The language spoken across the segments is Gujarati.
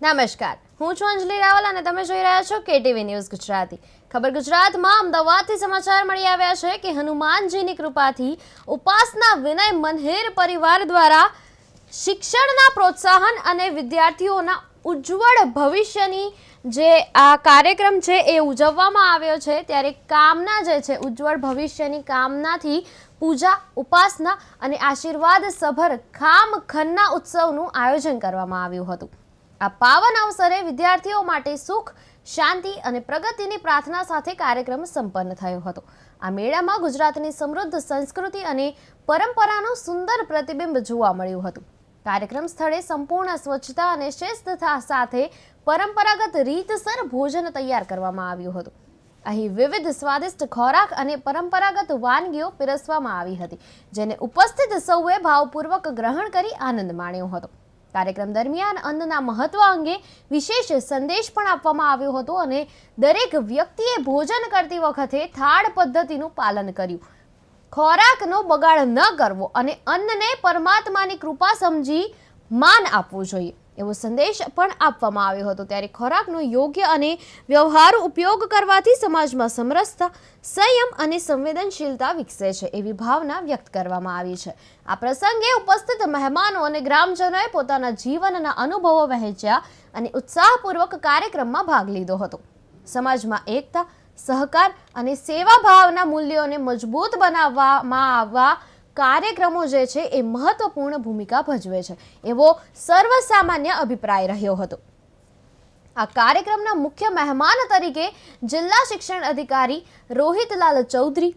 નમસ્કાર, હું છું અંજલિ રાવલ અને તમે જોઈ રહ્યા છો કેટીવી ન્યૂઝ ગુજરાતી। ખબર ગુજરાતમાં અમદાવાદથી સમાચાર મળી આવ્યા છે કે હનુમાનજીની કૃપાથી ઉપાસના વિનય મનહેર પરિવાર દ્વારા શિક્ષણના પ્રોત્સાહન અને વિદ્યાર્થીઓના ઉજ્જવળ ભવિષ્યની જે આ કાર્યક્રમ છે એ ઉજવવામાં આવ્યો છે। ત્યારે કામના જે છે ઉજ્જવળ ભવિષ્યની કામનાથી પૂજા, ઉપાસના અને આશીર્વાદ સભર ખામખન્ના ઉત્સવનું આયોજન કરવામાં આવ્યું હતું। આ પાવન અવસરે વિદ્યાર્થીઓ માટે સુખ, શાંતિ અને પ્રગતિની પ્રાર્થના સાથે કાર્યક્રમ સંપન્ન થયો હતો। આ મેળામાં ગુજરાતની સમૃદ્ધ સંસ્કૃતિ અને પરંપરાનું સુંદર પ્રતિબિંબ જોવા મળ્યું હતું। કાર્યક્રમ સ્થળે સંપૂર્ણ સ્વચ્છતા અને શિસ્તતા સાથે પરંપરાગત રીતસર ભોજન તૈયાર કરવામાં આવ્યું હતું। અહીં વિવિધ સ્વાદિષ્ટ ખોરાક અને પરંપરાગત વાનગીઓ પીરસવામાં આવી હતી, જેને ઉપસ્થિત સૌએ ભાવપૂર્વક ગ્રહણ કરી આનંદ માણ્યો હતો। કાર્યક્રમ દરમિયાન અન્નના મહત્વ અંગે વિશેષ સંદેશ પણ આપવામાં આવ્યો હતો અને દરેક વ્યક્તિએ ભોજન કરતી વખતે થાળ પદ્ધતિનું પાલન કર્યું, ખોરાકનો બગાડ ન કરવો અને અન્નને પરમાત્માની કૃપા સમજી માન આપવું જોઈએ એવો સંદેશ પણ આપવામાં આવ્યો હતો। ત્યારે ખોરાકનો યોગ્ય અને વ્યવહારુ ઉપયોગ કરવાથી સમાજમાં સમરસતા, સંયમ અને સંવેદનશીલતા વિકસે છે એવી ભાવના વ્યક્ત કરવામાં આવી છે। આ પ્રસંગે ઉપસ્થિત મહેમાનો અને ગ્રામજનોએ પોતાના જીવનના અનુભવો વહેંચ્યા અને ઉત્સાહપૂર્વક કાર્યક્રમમાં ભાગ લીધો હતો। સમાજમાં એકતા, સહકાર અને સેવા ભાવના મૂલ્યોને મજબૂત બનાવવામાં આવવા કાર્યક્રમો જે છે એ મહત્વપૂર્ણ ભૂમિકા ભજવે છે એવો સર્વસામાન્ય અભિપ્રાય રહ્યો હતો। આ કાર્યક્રમના મુખ્ય મહેમાન તરીકે જિલ્લા શિક્ષણ અધિકારી રોહિતલાલ ચૌધરી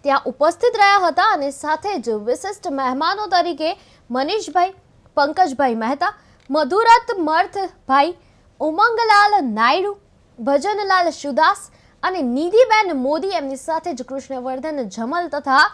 ત્યાં ઉપસ્થિત રહ્યા હતા અને સાથે જ વિશિષ્ટ મહેમાનો તરીકે મનીષભાઈ, પંકજભાઈ મહેતા, મધુરત મર્થભાઈ, ઉમંગલાલ નાયડુ, ભજનલાલ સુદાસ અને નિધિબેન મોદી, એમની સાથે જ કૃષ્ણવર્ધન જમલ તથા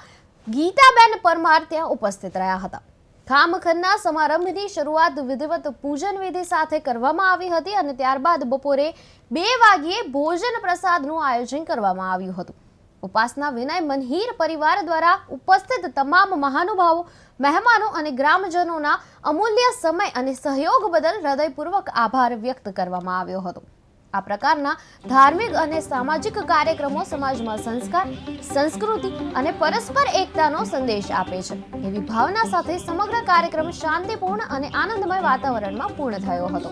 ગીતાબેન પરમાર ત્યાં ઉપસ્થિત રહ્યા હતા। ખામખન્ના સમારંભની શરૂઆત વિધિવત પૂજન વિધિ સાથે કરવામાં આવી હતી અને ત્યારબાદ બપોરે 2 વાગ્યે ભોજન પ્રસાદનું આયોજન કરવામાં આવ્યું હતું। ઉપાસના વિનય મનહીર પરિવાર દ્વારા ઉપસ્થિત તમામ મહાનુભાવો, મહેમાનો અને ગ્રામજનોના અમૂલ્ય સમય અને સહયોગ બદલ હૃદયપૂર્વક આભાર વ્યક્ત કરવામાં આવ્યો હતો। આ પ્રકારના ધાર્મિક અને સામાજિક કાર્યક્રમો સમાજમાં સંસ્કાર, સંસ્કૃતિ અને પરસ્પર એકતાનો સંદેશ આપે છે એવી ભાવના સાથે સમગ્ર કાર્યક્રમ શાંતિપૂર્ણ અને આનંદમય વાતાવરણમાં પૂર્ણ થયો હતો।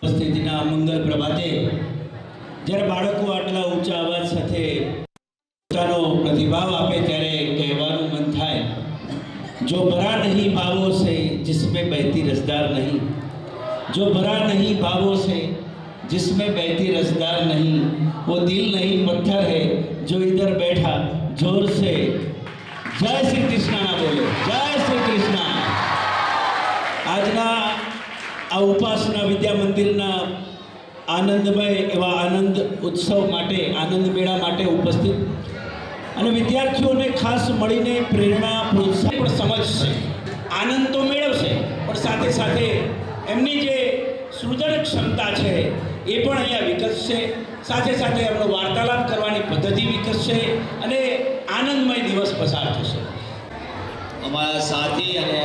સ્થિતિના મંગલ પ્રભાતે જ્યારે બાળકો આટલા ઊંચા અવાજ સાથે પોતાનો પ્રતિભાવ આપે ત્યારે કહેવાનું મન થાય, જો जो भरा नहीं भावों से जिसमें बहती रसदार नहीं, जो भरा नहीं भावों से जिसमें बहती रसदार नहीं, वो दिल नहीं पत्थर है जो इधर बैठा जोर से जय श्री कृष्ण ना बोलो, जय श्री कृष्ण। આજના આ ઉપાસના વિદ્યા મંદિરના આનંદમય એવા આનંદ ઉત્સવ માટે, આનંદ મેળા માટે ઉપસ્થિત અને વિદ્યાર્થીઓને ખાસ મળીને પ્રેરણા, પ્રોત્સાહન પણ સમજશે, આનંદ તો મેળવશે, પણ સાથે સાથે એમની જે સૃજન ક્ષમતા છે એ પણ અહીંયા વિકસશે, સાથે સાથે એમનો વાર્તાલાપ કરવાની પદ્ધતિ વિકસશે અને આનંદમય દિવસ પસાર થશે. અમારા સાથી અને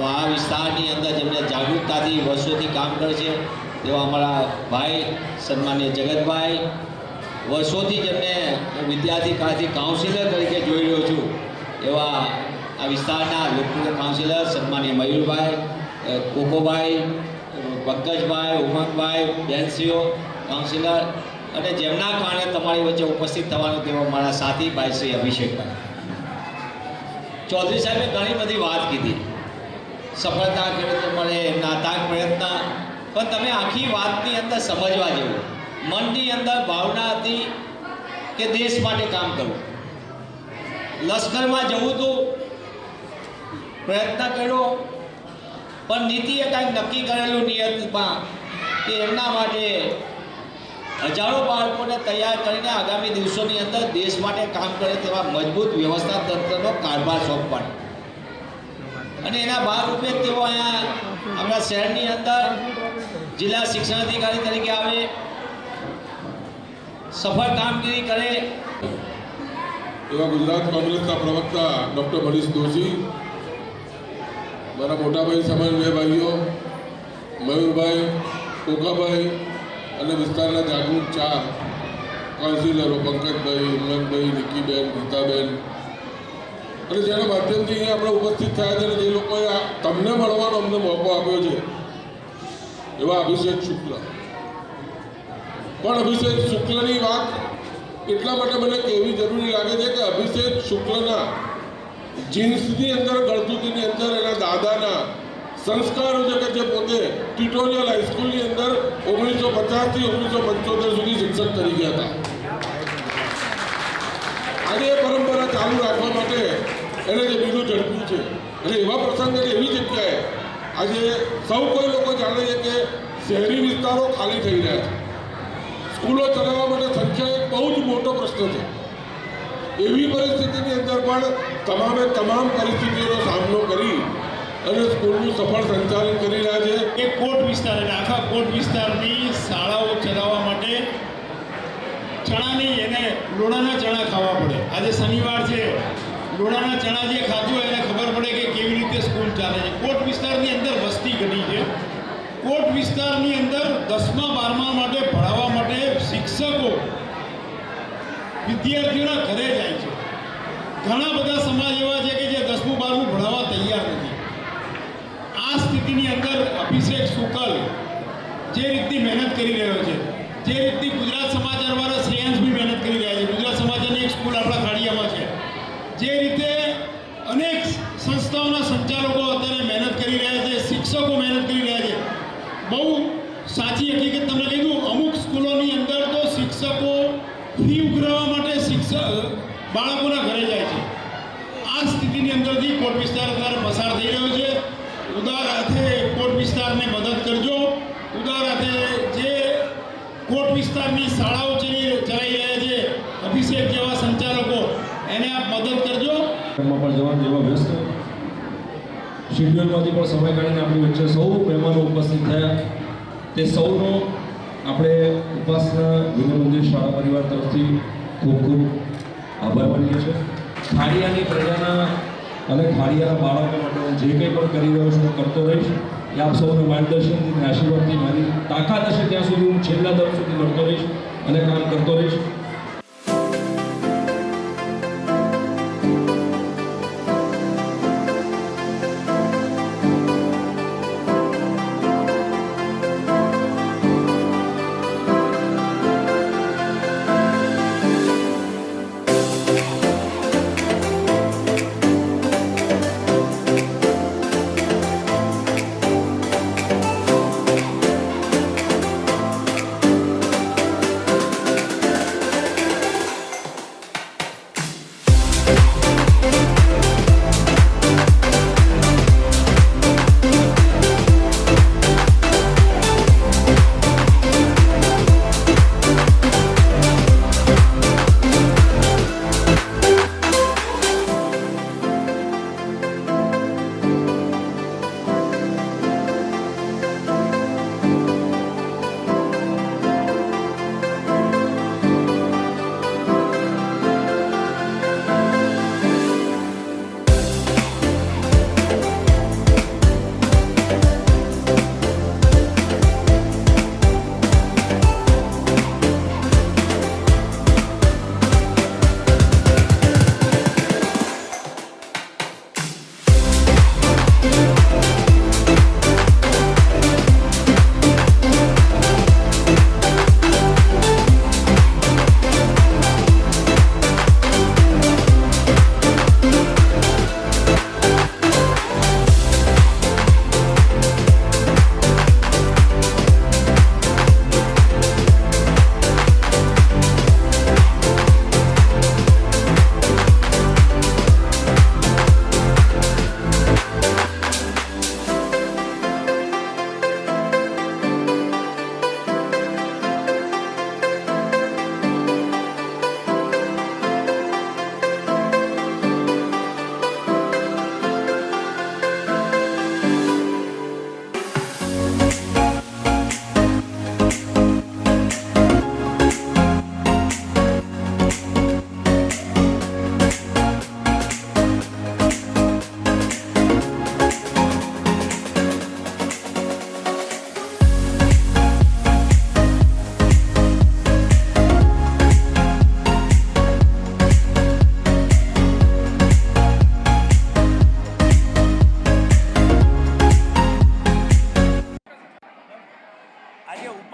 આ વિસ્તારની અંદર જેમને જાગૃતતાથી વર્ષોથી કામ કરે છે તેવા અમારા ભાઈ સન્માનીય જગતભાઈ, વર્ષોથી જેમને હું વિદ્યાર્થી કાળથી કાઉન્સિલર તરીકે જોઈ રહ્યો છું એવા આ વિસ્તારના લોકપ્રિય કાઉન્સિલર સન્માનીય મયુરભાઈ, કોકોભાઈ, પંકજભાઈ, ઉમંગભાઈ, બેનસીઓ કાઉન્સિલર અને જેમના કારણે તમારી વચ્ચે ઉપસ્થિત થવાનું તેવા મારા સાથી ભાઈ શ્રી અભિષેકભાઈ. ચૌધરી સાહેબે ઘણી બધી વાત કીધી, સફળતા ખેડૂતો મળે, એમના અથાગ પ્રયત્ન, પણ તમે આખી વાતની અંદર સમજવા જેવું, મનની અંદર ભાવના હતી કે દેશ માટે કામ કરવું. લશ્કરમાં જવું હતું, પ્રયત્ન કર્યો, પણ નીતિએ કાંઈક નક્કી કરેલું નિયતમાં કે એમના માટે હજારો બાળકોને તૈયાર કરીને આગામી દિવસોની અંદર દેશ માટે કામ કરે તેવા મજબૂત વ્યવસ્થા તંત્રનો કારભાર સોંપવાનો, અને એના ભાગરૂપે તેઓ અહીંયા આપણા શહેરની અંદર જિલ્લા શિક્ષણ અધિકારી તરીકે આવે, સફળ કામગીરી કરે. એવા ગુજરાત કોંગ્રેસના પ્રવક્તા ડૉક્ટર મનીષ દોશી, મારા મોટાભાઈ સમાન બે ભાઈઓ મયુરભાઈ, કોકાભાઈ અને વિસ્તારના જાગૃત 4 કાઉન્સિલરો પંકજભાઈ, ઉમંગભાઈ, નિકીબેન, ગીતાબેન અને જેના માધ્યમથી અહીંયા આપણે ઉપસ્થિત થયા છે અને જે લોકોએ તમને મળવાનો અમને મોકો આપ્યો છે એવા અભિષેક શુક્લ. પણ અભિષેક શુક્લની વાત એટલા માટે મને કહેવી જરૂરી લાગે છે કે અભિષેક શુક્લના જીન્સની અંદર, ગળથૂથીની અંદર એના દાદાના સંસ્કારો છે કે જે પોતે ટ્યુટોરિયલ હાઈસ્કૂલની અંદર 1950 થી 1975 સુધી શિક્ષક કરી ગયા હતા. આજે એ પરંપરા ચાલુ રાખવા માટે એને જે બીજું ઝડપ્યું છે અને એવા પ્રસંગે એવી જગ્યાએ આજે સૌ કોઈ લોકો જાણે છે કે શહેરી વિસ્તારો ખાલી થઈ રહ્યા છે, સ્કૂલો ચલાવવા માટે સંખ્યા એક બહુ જ મોટો પ્રશ્ન છે. એવી પરિસ્થિતિની અંદર પણ તમામ પરિસ્થિતિઓનો સામનો કરી અને સ્કૂલનું સફળ સંચાલન કરી રહ્યા છે. એ કોટ વિસ્તાર એટલે આખા કોટ વિસ્તારની શાળાઓ ચલાવવા માટે ચણાની એને લોડાના ચણા ખાવા પડે. આજે શનિવાર છે, લોડાના ચણા જે ખાધું હોય એને ખબર પડે કે કેવી રીતે સ્કૂલ ચાલે છે. કોટ વિસ્તારની અંદર વસ્તી ઘટી છે. કોટ વિસ્તારની અંદર 10મા 12મા માટે ભણાવવા માટે શિક્ષકો વિદ્યાર્થીઓના ઘરે જાય છે. ઘણા બધા સમાજ એવા છે કે જે 10મું 12મું ભણાવવા તૈયાર નથી. આ સ્થિતિની અંદર અભિષેક શુક્લ જે રીતની મહેનત કરી રહ્યો છે, જે રીતની ગુજરાત સમાચારવાળા શ્રેયાંશ બી મહેનત કરી રહ્યા છે, ગુજરાત સમાચારની એક સ્કૂલ આપણા ખાડિયામાં છે, જે રીતે અનેક સંસ્થાઓના સંચાલકો અત્યારે મહેનત કરી રહ્યા છે, શિક્ષકો મહેનત કરી રહ્યા છે. બહુ સાચી હકીકત તમને કીધું, અમુક સ્કૂલોની અંદર તો શિક્ષકો ફી ઉઘરાવવા માટે બાળકોના ઘરે જાય છે. આ સ્થિતિની અંદરથી કોટ વિસ્તાર અત્યારે પસાર થઈ રહ્યો છે. ઉદાર હાથે કોટ વિસ્તારને મદદ કરજો. ઉદાર હાથે જે કોટ વિસ્તારની શાળાઓ ચલાવી રહ્યા છે અભિષેક જેવા સંચાલકો, એને આપ મદદ કરજો. એમાં પણ જવાન જેવા વ્યસ્ત શેડ્યુલમાંથી પણ સમય કાઢીને આપણી વચ્ચે સૌ મહેમાનો ઉપસ્થિત થયા, તે સૌનો આપણે ઉપાસના વિનય મંદિર શાળા પરિવાર તરફથી ખૂબ ખૂબ આભાર માનીએ છીએ. ખાડિયાની પ્રજાના અને ખાડિયાના બાળકો માટે હું જે કંઈ પણ કરી રહ્યો છું કરતો રહીશ. એ આપ સૌને માર્ગદર્શનથી અને આશીર્વાદથી મારી તાકાત હશે ત્યાં સુધી હું છેલ્લા દર સુધી લડતો રહીશ અને કામ કરતો રહીશ.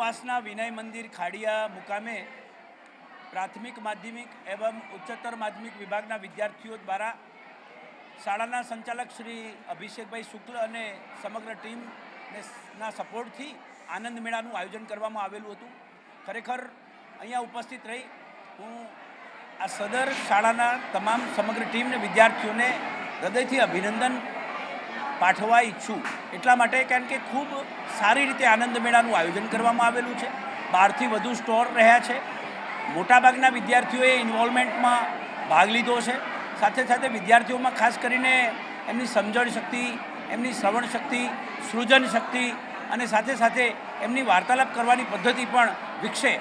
ઉપાસના વિનય મંદિર ખાડિયા મુકામે પ્રાથમિક માધ્યમિક એવં ઉચ્ચતર માધ્યમિક વિભાગના વિદ્યાર્થીઓ દ્વારા શાળાના સંચાલક શ્રી અભિષેકભાઈ શુક્લ અને સમગ્ર ટીમના સપોર્ટથી આનંદ મેળાનું આયોજન કરવામાં આવેલું હતું. ખરેખર અહીંયા ઉપસ્થિત રહી હું આ સદર શાળાના તમામ સમગ્ર ટીમને વિદ્યાર્થીઓને હૃદયથી અભિનંદન પાઠવવા ઈચ્છું. એટલા માટે કારણ કે ખૂબ સારી રીતે આનંદ મેળાનું આયોજન કરવામાં આવેલું છે. 12થી વધુ સ્ટોર રહ્યા છે. મોટાભાગના વિદ્યાર્થીઓએ ઇન્વોલ્વમેન્ટમાં ભાગ લીધો છે. સાથે સાથે વિદ્યાર્થીઓમાં ખાસ કરીને એમની સમજણ શક્તિ, એમની શ્રવણ શક્તિ, સૃજન શક્તિ અને સાથે સાથે એમની વાર્તાલાપ કરવાની પદ્ધતિ પણ વિકસે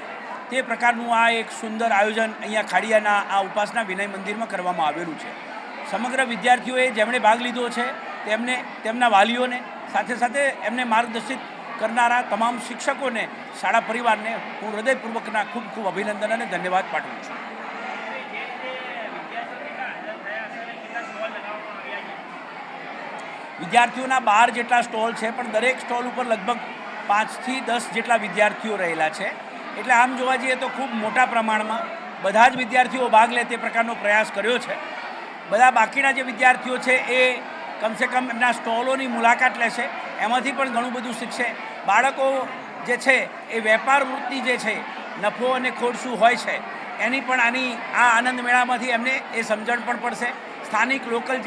તે પ્રકારનું આ એક સુંદર આયોજન અહીંયા ખાડિયાના આ ઉપાસના વિનય મંદિરમાં કરવામાં આવેલું છે. સમગ્ર વિદ્યાર્થીઓએ જેમણે ભાગ લીધો છે તેમને, તેમના વાલીઓને, સાથે સાથે એમને માર્ગદર્શિત કરનારા તમામ શિક્ષકોને, શાળા પરિવારને હું હૃદયપૂર્વકના ખૂબ ખૂબ અભિનંદન અને ધન્યવાદ પાઠવું છું. વિદ્યાર્થીઓના 12 જેટલા સ્ટોલ છે, પણ દરેક સ્ટોલ ઉપર લગભગ 5થી 10 જેટલા વિદ્યાર્થીઓ રહેલા છે. એટલે આમ જોવા જઈએ તો ખૂબ મોટા પ્રમાણમાં બધા જ વિદ્યાર્થીઓ ભાગ લે તે પ્રકારનો પ્રયાસ કર્યો છે. બધા બાકીના જે વિદ્યાર્થીઓ છે એ કમસે કમ એમના સ્ટોલોની મુલાકાત લેશે, એમાંથી પણ ઘણું બધું શીખશે. બાળકો જે છે એ વેપાર વૃત્તિ જે છે, નફો અને ખોટ શું હોય છે એની પણ આ આનંદ મેળામાંથી એમને એ સમજણ પણ પડશે. સ્થાનિક લોકલ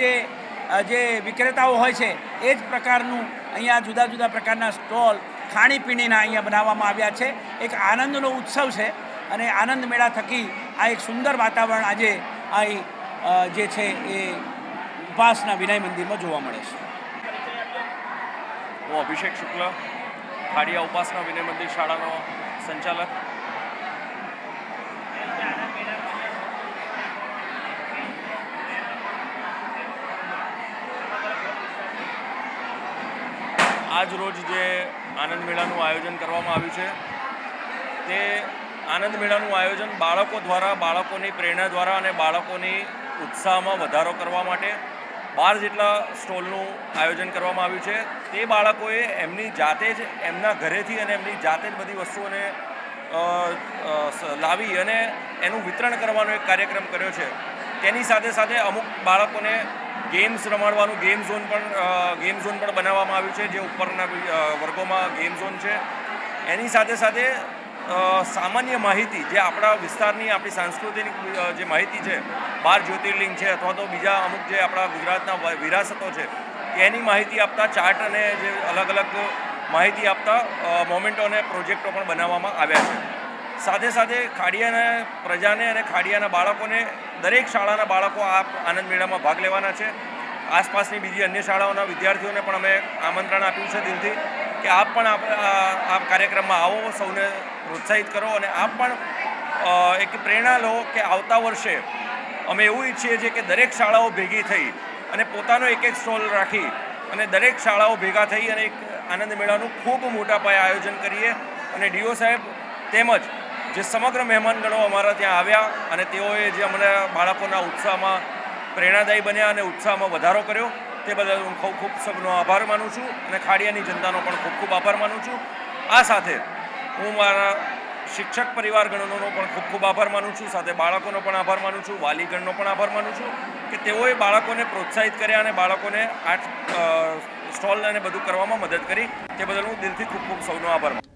જે વિક્રેતાઓ હોય છે એ જ પ્રકારનું અહીંયા જુદા જુદા પ્રકારના સ્ટોલ ખાણીપીણીના અહીંયા બનાવવામાં આવ્યા છે. એક આનંદનો ઉત્સવ છે અને આનંદ મેળા થકી આ એક સુંદર વાતાવરણ આજે અહીં જે છે એ ઉપાસના વિનય મંદિરમાં જોવા મળે છે. હું અભિષેક શુક્લ, ખાડિયા ઉપાસના વિનય મંદિર શાળાનો સંચાલક. આજ રોજ જે આનંદ મેળાનું આયોજન કરવામાં આવ્યું છે તે આનંદ મેળાનું આયોજન બાળકો દ્વારા, બાળકોની પ્રેરણા દ્વારા અને બાળકોની ઉત્સાહમાં વધારો કરવા માટે 12 જેટલા સ્ટોલનું આયોજન કરવામાં આવ્યું છે. તે બાળકોએ એમની જાતે જ એમના ઘરેથી અને એમની જાતે જ બધી વસ્તુઓને લાવી અને એનું વિતરણ કરવાનો એક કાર્યક્રમ કર્યો છે. તેની સાથે સાથે અમુક બાળકોને ગેમ્સ રમાડવાનું ગેમ ઝોન પણ બનાવવામાં આવ્યું છે, જે ઉપરના વર્ગોમાં ગેમ ઝોન છે. એની સાથે સાથે સામાન્ય માહિતી, જે આપણા વિસ્તારની, આપણી સાંસ્કૃતિક જે માહિતી છે, 12 જ્યોતિર્લિંગ છે અથવા તો બીજા અમુક જે આપણા ગુજરાતના વિરાસતો છે એની માહિતી આપતા ચાર્ટ અને જે અલગ અલગ માહિતી આપતા મોમેન્ટો અને પ્રોજેક્ટો પણ બનાવવામાં આવ્યા છે. સાથે સાથે ખાડિયાના પ્રજાને અને ખાડિયાના બાળકોને, દરેક શાળાના બાળકો આ આનંદ મેળામાં ભાગ લેવાના છે. આસપાસની બીજી અન્ય શાળાઓના વિદ્યાર્થીઓને પણ અમે આમંત્રણ આપ્યું છે દિલથી કે આપ પણ આ કાર્યક્રમમાં આવો, સૌને પ્રોત્સાહિત કરો અને આપ પણ એક પ્રેરણા લો કે આવતા વર્ષે અમે એવું ઈચ્છીએ છીએ કે દરેક શાળાઓ ભેગી થઈ અને પોતાનો એક સ્ટોલ રાખી અને દરેક શાળાઓ ભેગા થઈ અને એક આનંદ મેળાનું ખૂબ મોટા પાયે આયોજન કરીએ. અને ડીઓ સાહેબ તેમજ જે સમગ્ર મહેમાનગણો અમારા ત્યાં આવ્યા અને તેઓએ જે અમને બાળકોના ઉત્સાહમાં પ્રેરણાદાયી બન્યા અને ઉત્સાહમાં વધારો કર્યો તે બદલ હું ખૂબ ખૂબ સૌનો આભાર માનું છું અને ખાડિયાની જનતાનો પણ ખૂબ ખૂબ આભાર માનું છું. આ સાથે હું મારા શિક્ષક પરિવારગણોનો પણ ખૂબ ખૂબ આભાર માનું છું, સાથે બાળકોનો પણ આભાર માનું છું, વાલીગણનો પણ આભાર માનું છું કે તેઓએ બાળકોને પ્રોત્સાહિત કર્યા અને બાળકોને આ સ્ટોલ અને બધું કરવામાં મદદ કરી. તે બદલ હું દિલથી ખૂબ ખૂબ સૌનો આભાર માનું છું.